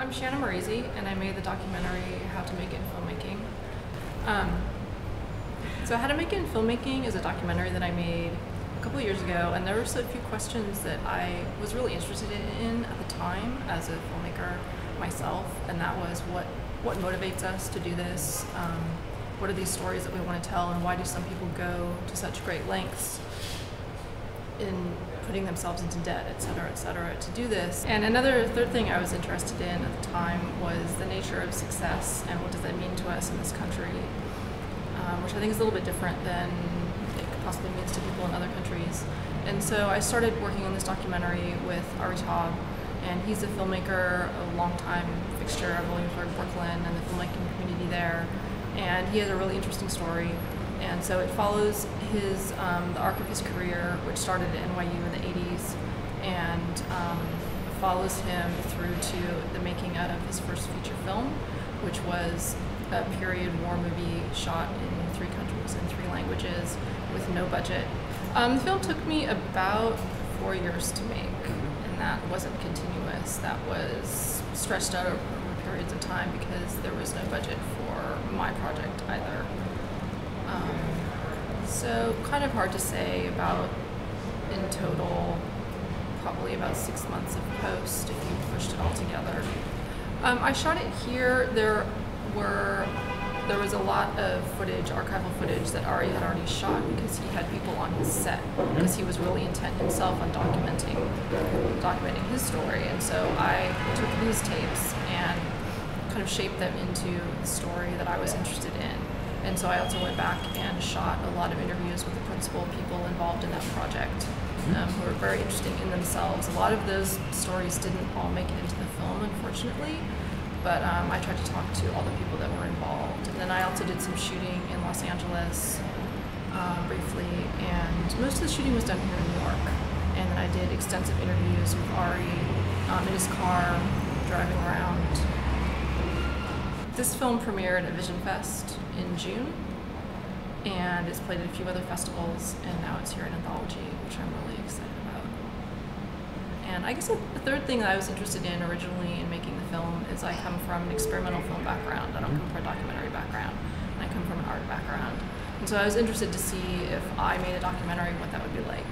I'm Shanna Maurizi, and I made the documentary How to Make It in Filmmaking. So How to Make It in Filmmaking is a documentary that I made a couple of years ago, and there were a few questions that I was really interested in at the time as a filmmaker myself, and that was what motivates us to do this, what are these stories that we want to tell, and why do some people go to such great lengths in putting themselves into debt, et cetera, to do this. And third thing I was interested in at the time was the nature of success and what does that mean to us in this country, which I think is a little bit different than it possibly means to people in other countries. And so I started working on this documentary with Ari, and he's a filmmaker, a longtime fixture of Williamsburg, Brooklyn, and the filmmaking community there. And he has a really interesting story. And so it follows his the arc of his career, which started at NYU in the 80s, and follows him through to the making out of his first feature film, which was a period war movie shot in 3 countries in 3 languages with no budget. The film took me about 4 years to make, and that wasn't continuous. That was stretched out over periods of time because there was no budget for my project either. So kind of hard to say about, in total, probably about 6 months of post if you pushed it all together. I shot it here. There was a lot of footage, archival footage, that Ari had already shot because he had people on his set, because he was really intent himself on documenting his story. And so I took these tapes and kind of shaped them into the story that I was interested in. And so I also went back and shot a lot of interviews with the principal people involved in that project, who were very interesting in themselves. A lot of those stories didn't all make it into the film, unfortunately, but I tried to talk to all the people that were involved. And then I also did some shooting in Los Angeles briefly, and most of the shooting was done here in New York. And then I did extensive interviews with Ari in his car, driving around. This film premiered at Vision Fest in June, and it's played at a few other festivals, and now it's here in Anthology, which I'm really excited about. And I guess the third thing that I was interested in originally in making the film is I come from an experimental film background. I don't come from a documentary background, and I come from an art background. And so I was interested to see if I made a documentary, what that would be like.